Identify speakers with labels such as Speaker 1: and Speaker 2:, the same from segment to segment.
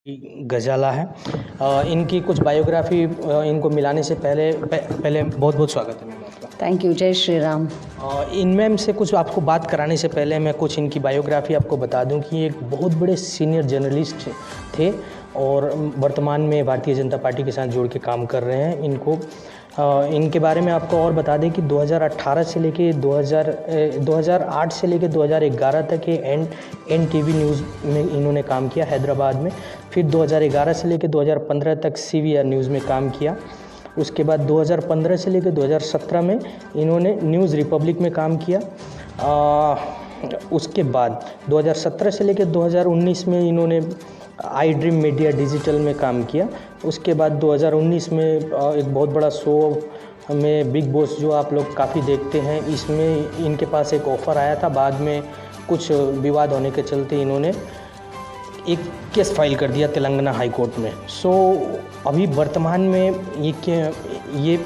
Speaker 1: गजाला है। इनकी कुछ बायोग्राफी इनको मिलाने से पहले बहुत बहुत स्वागत है मैम आपका।
Speaker 2: Thank you. जय श्री राम।
Speaker 1: इन मैम से कुछ आपको बात कराने से पहले मैं कुछ इनकी बायोग्राफी आपको बता दूं कि ये एक बहुत बड़े सीनियर जर्नलिस्ट थे और वर्तमान में भारतीय जनता पार्टी के साथ जुड़ के काम कर रहे हैं। इनके बारे में आपको और बता दें कि 2008 से लेके 2008 से लेके 2011 तक ये NTV न्यूज़ में इन्होंने काम किया हैदराबाद में। फिर 2011 से लेके 2015 तक CVR न्यूज़ में काम किया। उसके बाद 2015 से लेकर 2017 में इन्होंने न्यूज़ रिपब्लिक में काम किया। उसके बाद 2017 से लेकर 2019 में इन्होंने आई ड्रीम मीडिया डिजिटल में काम किया। उसके बाद 2019 में एक बहुत बड़ा शो में बिग बॉस जो आप लोग काफ़ी देखते हैं, इसमें इनके पास एक ऑफ़र आया था। बाद में कुछ विवाद होने के चलते इन्होंने एक केस फाइल कर दिया तेलंगाना हाई कोर्ट में। अभी वर्तमान में ये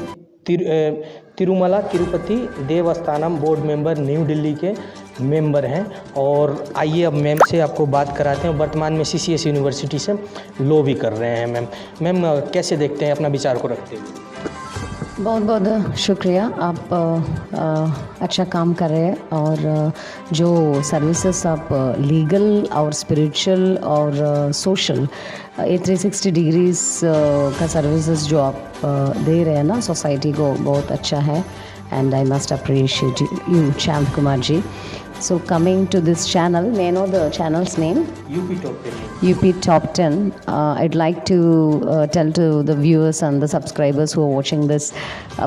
Speaker 1: Tirumala Tirupati Devasthanam board member new Delhi के मेंबर हैं। और आइए अब मैम से आपको बात कराते हैं। वर्तमान में CCS यूनिवर्सिटी से लॉ भी कर रहे हैं। मैम कैसे देखते हैं अपना विचार को रखते हुए?
Speaker 2: बहुत बहुत शुक्रिया। आप अच्छा काम कर रहे हैं और जो सर्विसेज आप लीगल और स्पिरिचुअल और सोशल 360 डिग्रीज का सर्विसेज जो आप दे रहे हैं ना सोसाइटी को, बहुत अच्छा है। And I must appreciate you चांद Kumar ji. So coming to this channel, may I know the channel's name?
Speaker 1: UP Top 10.
Speaker 2: UP Top 10. I'd like to tell to the viewers and the subscribers who are watching this,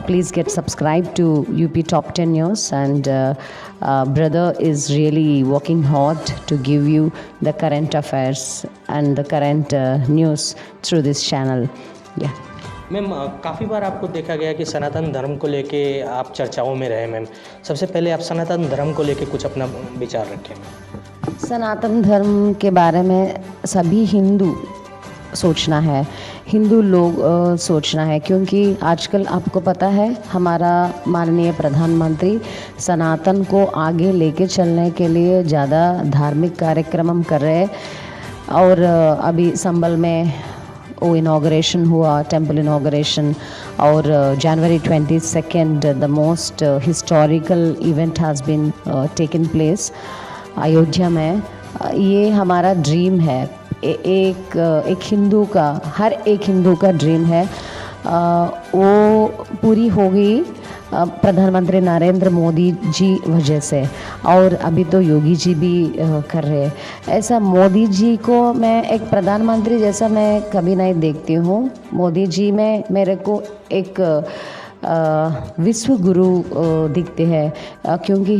Speaker 2: please get subscribed to UP Top 10 News. And brother is really working hard to give you the current affairs and the current news through this channel. Yeah.
Speaker 1: Ma'am काफ़ी बार आपको देखा गया कि सनातन धर्म को लेके आप चर्चाओं में रहे। मैम सबसे पहले आप सनातन धर्म को लेके कुछ अपना विचार रखें।
Speaker 2: सनातन धर्म के बारे में सभी हिंदू सोचना है, हिंदू लोग सोचना है, क्योंकि आजकल आपको पता है हमारा माननीय प्रधानमंत्री सनातन को आगे लेके चलने के लिए ज़्यादा धार्मिक कार्यक्रम हम कर रहे हैं। और अभी संबल में वो इनॉग्रेशन हुआ, टेम्पल इनॉग्रेशन, और January 22 the most historical event has been taken place Ayodhya में। ये हमारा ड्रीम है, एक हिंदू का, हर एक हिंदू का ड्रीम है। वो पूरी हो गई प्रधानमंत्री नरेंद्र मोदी जी वजह से, और अभी तो योगी जी भी कर रहे हैं। ऐसा मोदी जी को मैं एक प्रधानमंत्री जैसा मैं कभी नहीं देखती हूँ। मोदी जी में मेरे को एक विश्व गुरु दिखते हैं, क्योंकि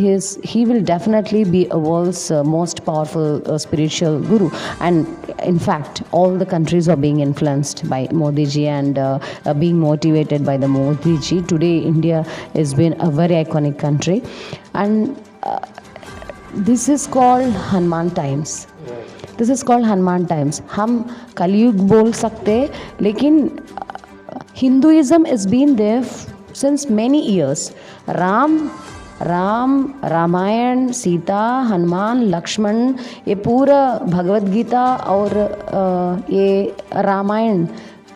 Speaker 2: he will definitely be a world's most powerful spiritual guru. And in fact all the countries are being influenced by Modi ji and being motivated by the Modi ji. Today India has been a very iconic country, and this is called Hanuman times. This is called Hanuman times. हम कलयुग बोल सकते, लेकिन Hinduism has been there since many years. Ramayan, Sita, Hanuman, Lakshman, ये पूरा भगवत गीता और ये रामायण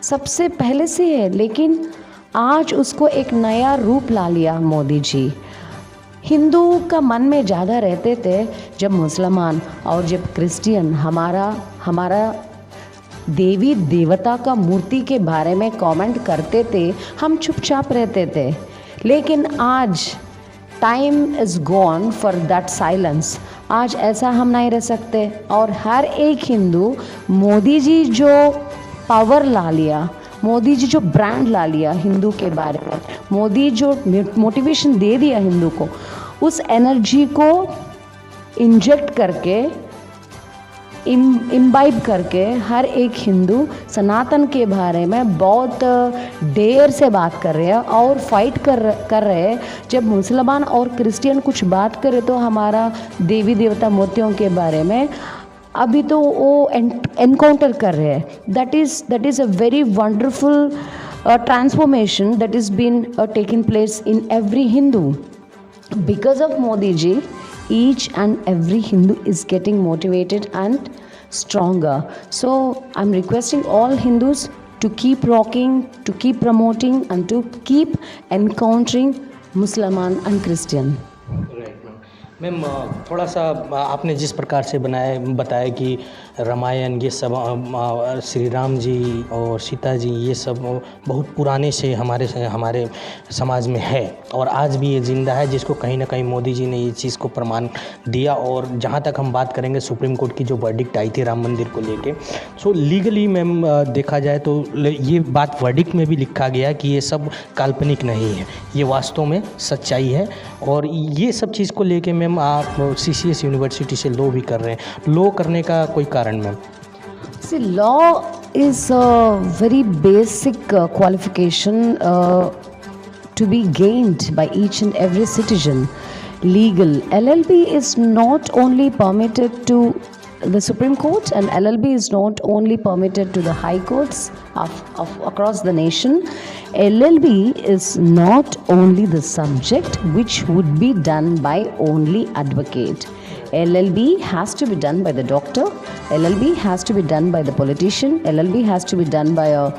Speaker 2: सबसे पहले से है, लेकिन आज उसको एक नया रूप ला लिया मोदी जी। हिंदू का मन में ज़्यादा रहते थे, जब मुसलमान और जब क्रिश्चियन हमारा देवी देवता का मूर्ति के बारे में कमेंट करते थे, हम चुपचाप रहते थे। लेकिन आज time is gone for that silence. आज ऐसा हम नहीं रह सकते। और हर एक हिंदू, मोदी जी जो पावर ला लिया, मोदी जी जो ब्रांड ला लिया हिंदू के बारे में, मोदी जो मोटिवेशन दे दिया हिंदू को, उस एनर्जी को इंजेक्ट करके, इम्बाइब करके हर एक हिंदू सनातन के बारे में बहुत देर से बात कर रहे हैं और फाइट कर रहे हैं। जब मुसलमान और क्रिश्चियन कुछ बात करे तो हमारा देवी देवता मूर्तियों के बारे में अभी तो वो एनकाउंटर कर रहे हैं। That is a very wonderful transformation that is been taking place in every Hindu because of Modi ji. Each and every Hindu is getting motivated and stronger. So I'm requesting all Hindus to keep rocking, to keep promoting, and to keep encountering Musliman and Christian.
Speaker 1: Right ma'am. Ma'am थोड़ा सा आपने जिस प्रकार से बताया कि रामायण ये सब श्री राम जी और सीता जी ये सब बहुत पुराने से हमारे समाज में है और आज भी ये ज़िंदा है, जिसको कहीं ना कहीं मोदी जी ने ये चीज़ को प्रमाण दिया। और जहाँ तक हम बात करेंगे सुप्रीम कोर्ट की जो वर्डिक्ट आई थी राम मंदिर को लेके, सो लीगली मैम देखा जाए तो ये बात वर्डिक्ट में भी लिखा गया कि ये सब काल्पनिक नहीं है, ये वास्तव में सच्चाई है। और ये सब चीज़ को लेके मैम आप CCS यूनिवर्सिटी से लॉ भी कर रहे हैं, लॉ करने का कोई कारण ma'am?
Speaker 2: See, law is a very basic qualification to be gained by each and every citizen. Legal. LLB is not only permitted to the Supreme Court, and LLB is not only permitted to the high courts of across the nation. LLB is not only the subject which would be done by only advocate. LLB has to be done by the doctor, LLB has to be done by the politician, LLB has to be done by a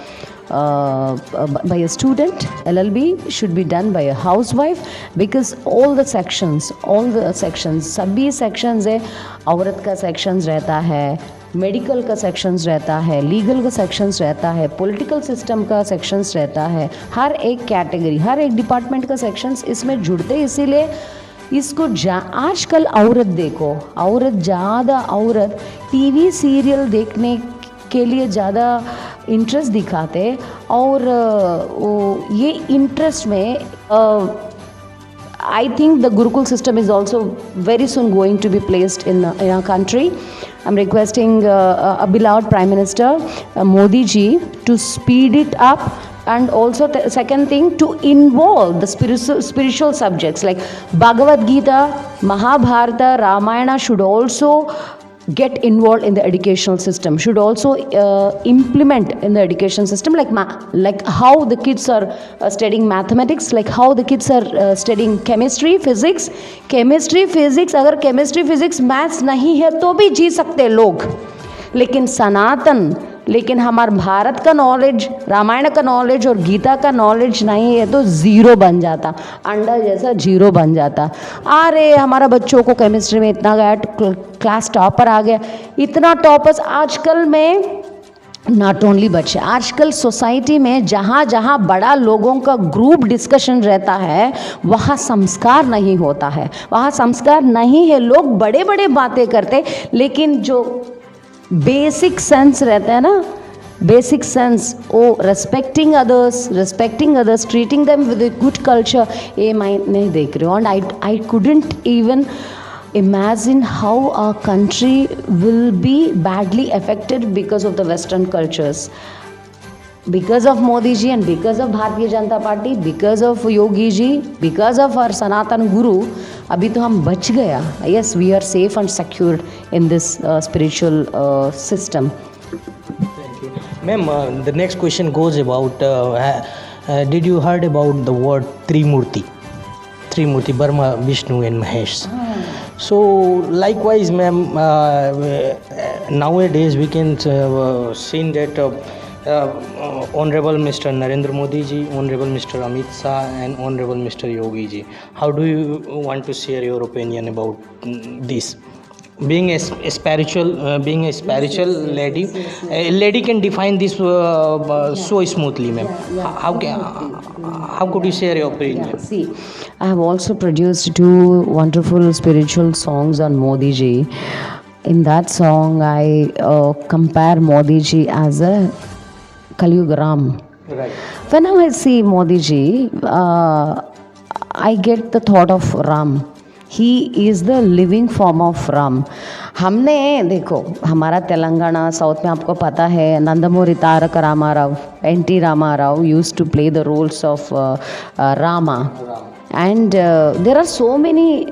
Speaker 2: student, LLB should be done by a housewife, because all the sections सभी sections है, औरत का sections रहता है, medical का sections रहता है, legal का सेक्शंस रहता है, पॉलिटिकल सिस्टम का सेक्शंस रहता है, हर एक कैटेगरी, हर एक डिपार्टमेंट का सेक्शंस इसमें जुड़ते, इसीलिए इसको आजकल औरत टीवी सीरियल देखने के लिए ज़्यादा इंटरेस्ट दिखाते और ये इंटरेस्ट में I think the Gurukul system is also very soon going to be placed in our country. I'm requesting a beloved Prime Minister Modi ji to speed it up, and also second thing, to involve the spiritual subjects like Bhagavad Gita, Mahabharata, Ramayana should also get involved in the educational system, should also implement in the education system, like how the kids are studying mathematics, like how the kids are studying chemistry, physics. अगर chemistry, physics, maths नहीं है तो भी जी सकते लोग, लेकिन हमारे भारत का नॉलेज, रामायण का नॉलेज और गीता का नॉलेज नहीं है तो ज़ीरो बन जाता, अंडा जैसा जीरो बन जाता। अरे हमारा बच्चों को केमिस्ट्री में इतना गया, क्लास टॉपर आ गया, इतना टॉपर्स आजकल में नॉट ओनली बच्चे, आजकल सोसाइटी में जहाँ जहाँ बड़ा लोगों का ग्रुप डिस्कशन रहता है वहाँ संस्कार नहीं होता है, वहाँ संस्कार नहीं है, लोग बड़े बड़े बातें करते, लेकिन जो बेसिक सेंस रहता है ना, बेसिक सेंस, वो respecting others, treating them with a good culture, ये मैं नहीं देख रही हूँ। And I couldn't even imagine how our country will be badly affected because of the Western cultures. Because of Modi ji and because of Bharatiya Janata Party, because of Yogi ji, because of our Sanatan Guru, अभी तो हम बच गया. Yes, we are safe and secured in this spiritual system.
Speaker 1: Thank you. Ma'am, the next question goes about, did you heard about the word Trimurti? Trimurti, Brahma, Vishnu and Mahesh. So likewise, ma'am, nowadays we can see that Honorable Mr. Narendra Modi ji, Honorable Mr. Amit Shah and Honorable Mr. Yogi ji. How do you want to share your opinion about this? Being a spiritual lady, a lady can define this so smoothly, ma'am. How could you share your opinion?
Speaker 2: Yeah, see, I have also produced 2 wonderful spiritual songs on Modi ji. In that song, I compare Modi ji as a Kaliyuga Ram.
Speaker 1: Right.
Speaker 2: Whenever I see Modi ji, I get the thought of Ram. He is the living form of Ram. हमने देखो, हमारा Telangana south में आपको पता है, Nandamuri Tarak Rama Rao, N.T. Ramarao used to play the roles of Rama. And there are so many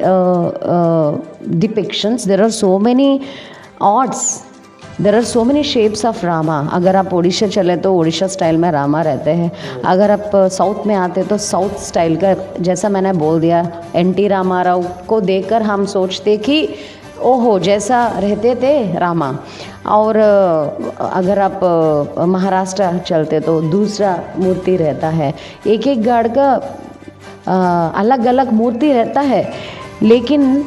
Speaker 2: depictions, there are so many arts, there are so many shapes of Rama. अगर आप ओडिशा चले तो ओडिशा स्टाइल में रामा रहते हैं, अगर आप साउथ में आते तो साउथ स्टाइल का, जैसा मैंने बोल दिया, N.T. रामाराव को देखकर हम सोचते कि ओहो जैसा रहते थे रामा। और अगर आप महाराष्ट्र चलते तो दूसरा मूर्ति रहता है। एक एक गढ़ का अलग अलग मूर्ति रहता है। लेकिन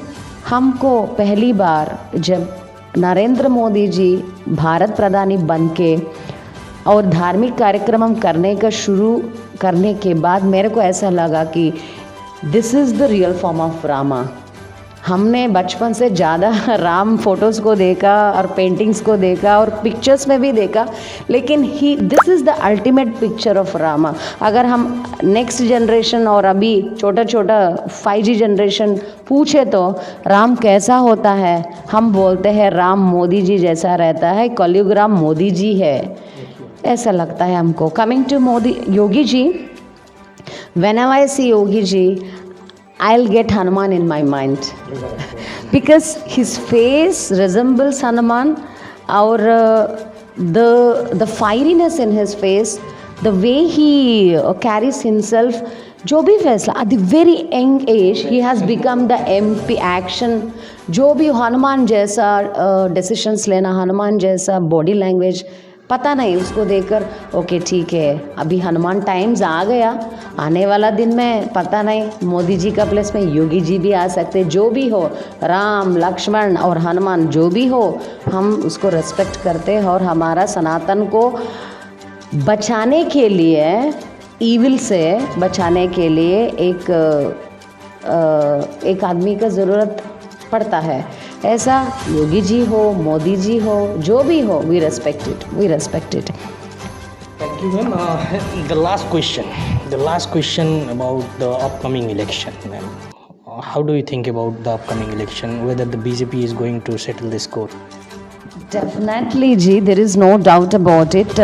Speaker 2: हमको पहली बार जब नरेंद्र मोदी जी भारत प्रधानी बन के और धार्मिक कार्यक्रम हम करने का शुरू करने के बाद मेरे को ऐसा लगा कि this is the real form of Rama. हमने बचपन से ज़्यादा राम फोटोज़ को देखा और पेंटिंग्स को देखा और पिक्चर्स में भी देखा, लेकिन this is the ultimate picture of Rama. अगर हम नेक्स्ट जनरेशन और अभी छोटा छोटा 5G जनरेशन पूछे तो राम कैसा होता है, हम बोलते हैं राम मोदी जी जैसा रहता है, कलयुग राम मोदी जी है, ऐसा लगता है हमको। Coming to Modi Yogi ji, whenever I see Yogi ji, I'll get Hanuman in my mind because his face resembles Hanuman, or the fieriness in his face, the way he carries himself, जो भी फैसला at the very young age he has become the MP action, जो भी हनुमान जैसा decisions लेना, हनुमान जैसा body language, पता नहीं उसको देखकर ओके ठीक है अभी हनुमान टाइम्स आ गया, आने वाला दिन में पता नहीं मोदी जी का प्लेस में योगी जी भी आ सकते। जो भी हो, राम लक्ष्मण और हनुमान जो भी हो, हम उसको रेस्पेक्ट करते हैं और हमारा सनातन को बचाने के लिए, ईविल से बचाने के लिए एक आदमी का ज़रूरत पड़ता है। ऐसा योगी जी हो, मोदी जी हो, जो भी हो, we respect it.
Speaker 1: Thank you, ma'am. The last question about the upcoming election, ma'am. How do you think about the upcoming election, whether the BJP is going to settle the score?
Speaker 2: Definitely, Ji, there is no doubt about it.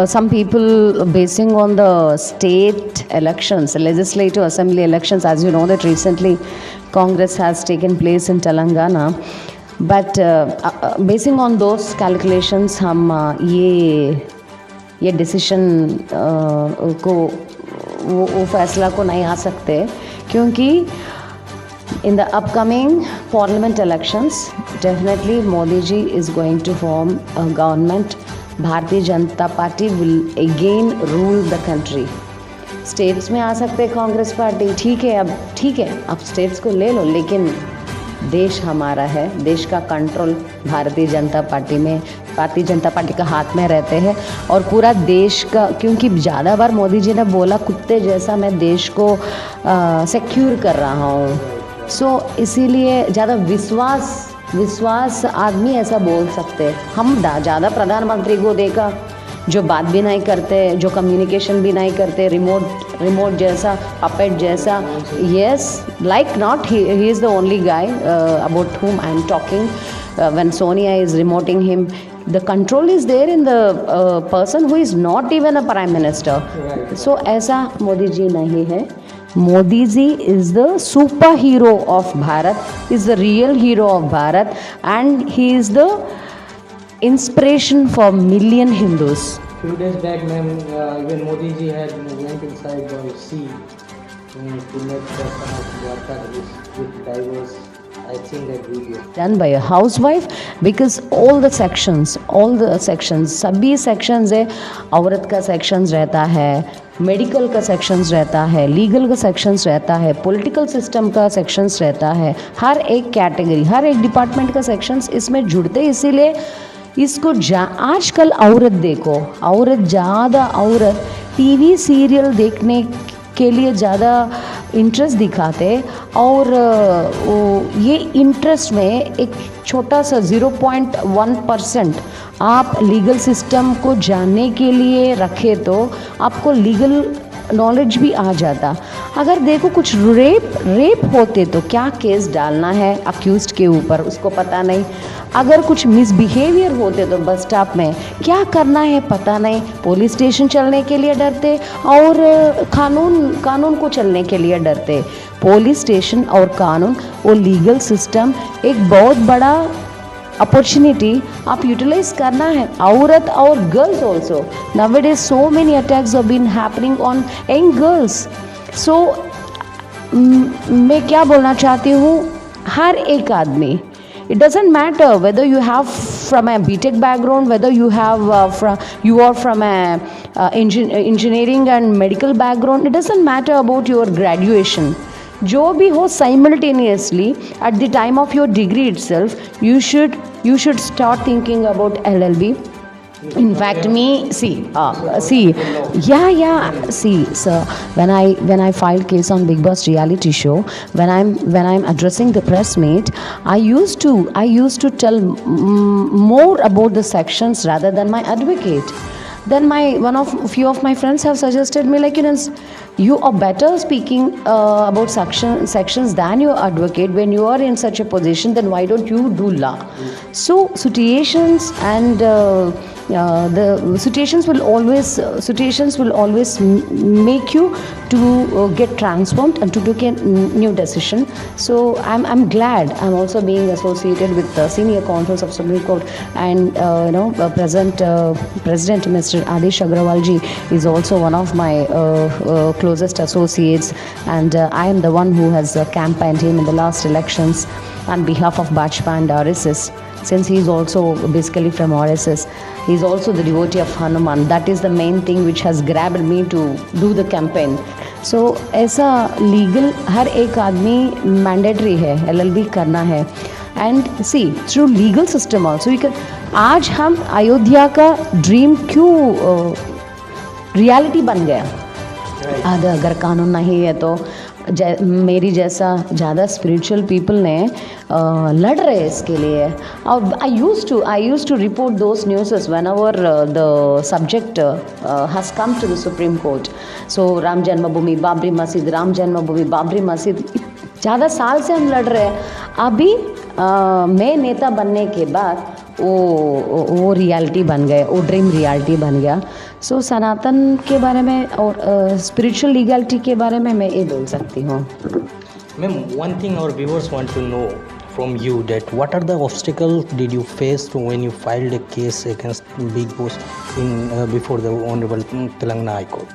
Speaker 2: Some people basing on the state elections, legislative assembly elections, as you know that recently Congress has taken place in Telangana. But basing on those calculations, हम ये decision को वो फैसला को नहीं आ सकते, क्योंकि in the upcoming parliament elections definitely Modi ji is going to form a government. Bharatiya Janata Party will again rule the country. States में आ सकते कांग्रेस पार्टी, ठीक है अब स्टेट्स को ले लो, लेकिन देश हमारा है, देश का कंट्रोल भारतीय जनता पार्टी का हाथ में रहते हैं और पूरा देश का, क्योंकि ज़्यादा बार मोदी जी ने बोला कुत्ते जैसा मैं देश को सिक्योर कर रहा हूँ। सो इसीलिए ज़्यादा विश्वास आदमी ऐसा बोल सकते। हम ज़्यादा प्रधानमंत्री को देखा जो बात भी नहीं करते, जो कम्युनिकेशन भी नहीं करते, रिमोट जैसा, पपेट जैसा। Yes, like not he is the only guy about whom I am talking. When Sonia is remoting him, the control is there in the person who is not even a prime minister. So ऐसा मोदी जी नहीं है। Modi ji is the super hero of Bharat, is the real hero of Bharat, and he is the inspiration for million Hindus.
Speaker 1: Few days back, ma'am, even Modi ji had went inside the sea to make the son of Dwarka with divers. I think that video
Speaker 2: Done by a housewife, because all the sections, सभी sections है। औरत का sections रहता है, medical का sections रहता है, legal का sections रहता है, पॉलिटिकल सिस्टम का sections रहता है। हर एक कैटेगरी, हर एक डिपार्टमेंट का sections इसमें जुड़ते, इसीलिए इसको आजकल औरत टीवी सीरियल देखने के लिए ज़्यादा इंटरेस्ट दिखाते, और ये इंटरेस्ट में एक छोटा सा 0.1% आप लीगल सिस्टम को जानने के लिए रखे तो आपको लीगल नॉलेज भी आ जाता। अगर देखो कुछ रेप होते तो क्या केस डालना है अक्यूज्ड के ऊपर, उसको पता नहीं। अगर कुछ मिसबिहेवियर होते तो बस स्टॉप में क्या करना है पता नहीं, पुलिस स्टेशन चलने के लिए डरते और कानून को चलने के लिए डरते। पुलिस स्टेशन और कानून और लीगल सिस्टम एक बहुत बड़ा अपॉर्चुनिटी आप यूटिलाइज करना है। औरत और girls also, nowadays so many attacks have been happening on young girls. मैं क्या बोलना चाहती हूँ, हर एक आदमी It doesn't matter whether you have from a BTech background, whether you have you are from a engineering and medical background. It doesn't matter about your graduation. जो भी हो simultaneously at the time of your degree itself, you should start thinking about LLB. In fact, see, sir, when I filed case on Big Boss reality show, when I'm addressing the press meet, I used to tell more about the sections rather than my advocate. Then few of my friends have suggested me, like, you are better speaking about sections than your advocate. When you are in such a position, then why don't you do law? So situations and the situations will always make you to get transformed and to take a new decision. So I'm glad I'm also being associated with the senior counsels of Supreme Court, and President Mr. Adesh Agrawal ji is also one of my closest associates, and I am the one who has campaigned him in the last elections on behalf of Bajpa and RSS. Since he is also basically from RSS, he is also the devotee of Hanuman. That is the main thing which has grabbed me to do the campaign. So ऐसा legal हर एक आदमी mandatory है, LLB करना है. And see, through legal system also you can. आज हम अयोध्या का dream क्यों रियलिटी बन गया? अगर कानून नहीं है तो मेरी जैसा ज़्यादा स्पिरिचुअल पीपल ने लड़ रहे हैं इसके लिए. और I use to report those news whenever the subject has come to the Supreme Court. So Ram Janmabhoomi Babri मस्जिद ज़्यादा साल से हम लड़ रहे हैं. अभी मैं नेता बनने के बाद वो रियलिटी बन गए, वो ड्रीम रियलिटी बन गया. सो सनातन के बारे में और स्पिरिचुअल लीगलिटी के बारे में मैं ये बोल सकती हूँ.
Speaker 1: Ma'am, one thing our viewers want to know from you, that what are the obstacles did you face when you filed a case against Bigg Boss before the Honorable Telangana High Court?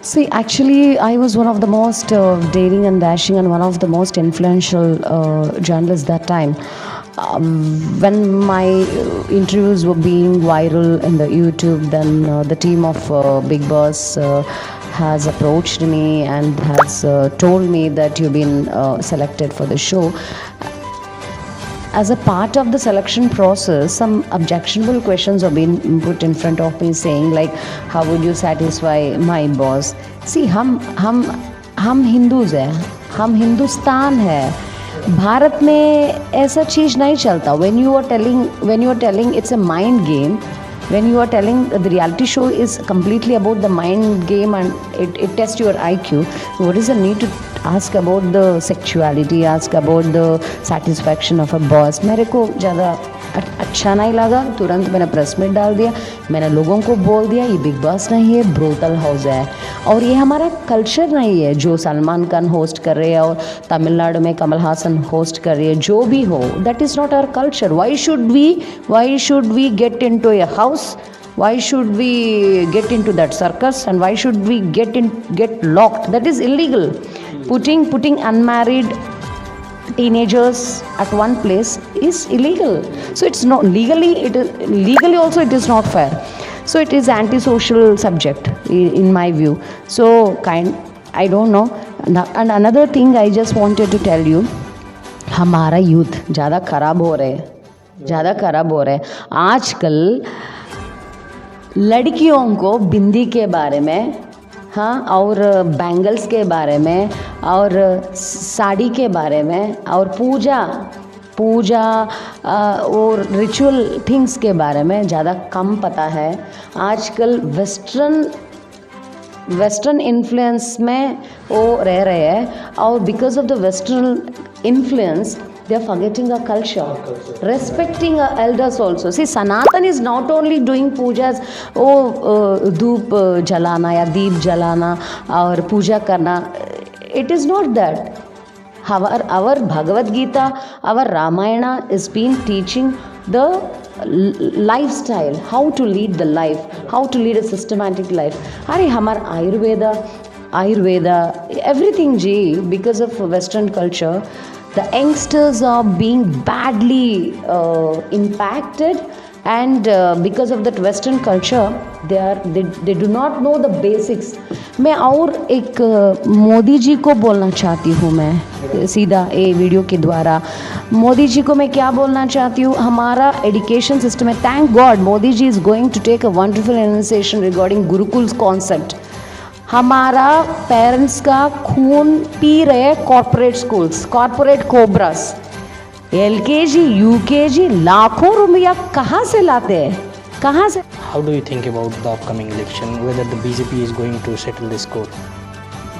Speaker 2: See, actually, I was one of the most daring and dashing and one of the most influential journalists that time. When my interviews were being viral in the YouTube, then the team of Bigg Boss has approached me and has told me that you've been selected for the show. As a part of the selection process, some objectionable questions have been put in front of me, saying like, how would you satisfy my boss? See, हम Hindus हैं, हम हिंदुस्तान है. भारत में ऐसा चीज़ नहीं चलता. When you are telling it's a mind game, when you are telling the reality show is completely about the mind game and it tests your IQ, what is the need to ask about the sexuality, ask about the satisfaction of a boss? मेरे को ज़्यादा अच्छा नहीं लगा. तुरंत मैंने press में डाल दिया. मैंने लोगों को बोल दिया ये बिग बॉस नहीं है, ब्रोथल हाउस है, और ये हमारा कल्चर नहीं है. जो सलमान खान होस्ट कर रहे हैं और तमिलनाडु में कमल हासन होस्ट कर रही है, जो भी हो, that is not our culture. Why should we get into a house? Why should we get into that circus, and why should we get locked? That is illegal. Putting unmarried teenagers at one place is illegal. So it's not legally also it is not fair. So it is antisocial subject in my view. So I don't know. And another thing I just wanted to tell you, हमारा youth ज़्यादा ख़राब हो रहे हैं आजकल. लड़कियों को बिंदी के बारे में, हाँ, और बैंगल्स के बारे में और साड़ी के बारे में और पूजा और रिचुअल थिंग्स के बारे में ज़्यादा कम पता है. आजकल वेस्टर्न इन्फ्लुएंस में वो रह रहे हैं, और because of the western influence they are forgetting our culture, respecting our elders also. See, Sanatan is not only doing pujas, धूप जलाना या दीप जलाना और पूजा करना. It is not that. Our Bhagavad Gita, our Ramayana is been teaching the lifestyle, how to lead the life, how to lead a systematic life. अरे हमारा Ayurveda everything ji, because of Western culture The youngsters are being badly impacted, and because of that Western culture, they do not know the basics. मैं और एक मोदी जी को बोलना चाहती हूँ, मैं सीधा ये वीडियो के द्वारा मोदी जी को मैं क्या बोलना चाहती हूँ, हमारा एजुकेशन सिस्टम है. Thank God Modi ji is going to take a wonderful initiation regarding gurukul concept. हमारा पेरेंट्स का खून पी रहे corporate schools, corporate cobras. LKG UKG लाखों रुपया कहाँ से लाते हैं, कहाँ से?
Speaker 1: How do you think about the upcoming election, whether the BJP is going to settle the score?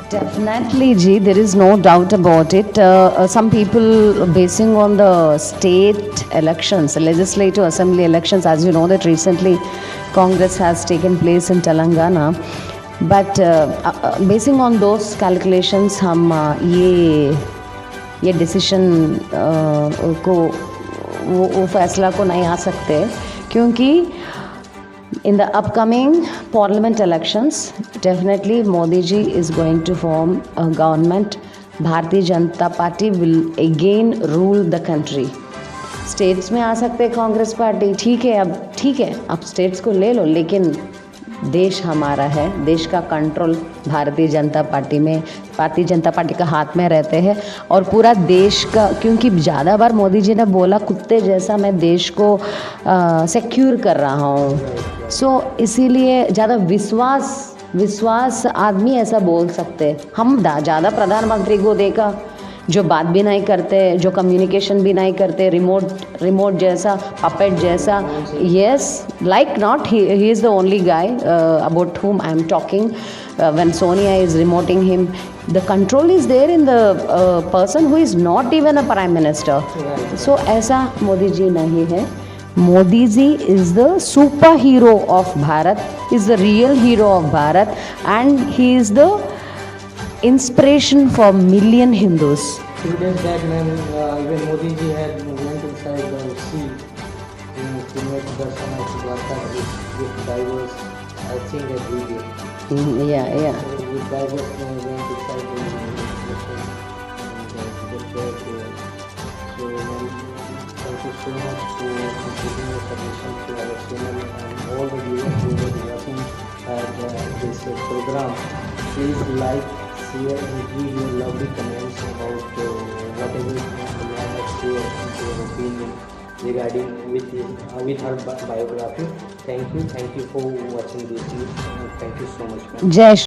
Speaker 2: Definitely, Ji, there is no doubt about it. Some people basing on the state elections, legislative assembly elections, as you know that recently Congress has taken place in Telangana. But basing on those calculations, हम ये decision को वो फैसला को नहीं आ सकते, क्योंकि in the upcoming parliament elections definitely Modi ji is going to form a government. Bharatiya Janata Party will again rule the country. States में आ सकते हैं कांग्रेस पार्टी, ठीक है अब स्टेट्स को ले लो, लेकिन देश हमारा है, देश का कंट्रोल भारतीय जनता पार्टी का हाथ में रहते हैं. और पूरा देश का, क्योंकि ज़्यादा बार मोदी जी ने बोला कुत्ते जैसा मैं देश को सिक्योर कर रहा हूँ. सो इसीलिए ज़्यादा विश्वास आदमी ऐसा बोल सकते. हम ज़्यादा प्रधानमंत्री को देखा जो बात भी नहीं करते, जो कम्युनिकेशन भी नहीं करते, रिमोट जैसा, पपेट जैसा. Yes, like not he is the only guy about whom I am talking. When Sonia is remoting him, the control is there in the person who is not even a prime minister. So ऐसा मोदी जी नहीं है. Modi ji is the superhero of Bharat, is the real hero of Bharat, and he is the inspiration for million Hindus.
Speaker 1: Few days back, man, even Modi ji had went inside the sea to make darshan of Dwarka with divers. I think that video.
Speaker 2: Yeah.
Speaker 1: So with divers, went inside the ocean and get back here. So thank you so much for giving your submission to our channel and all the viewers who were watching this program. Please like, share and give your lovely comments about whatever you have shared your opinion regarding with her biography. Thank you for watching this. Thank you so much.
Speaker 2: Jai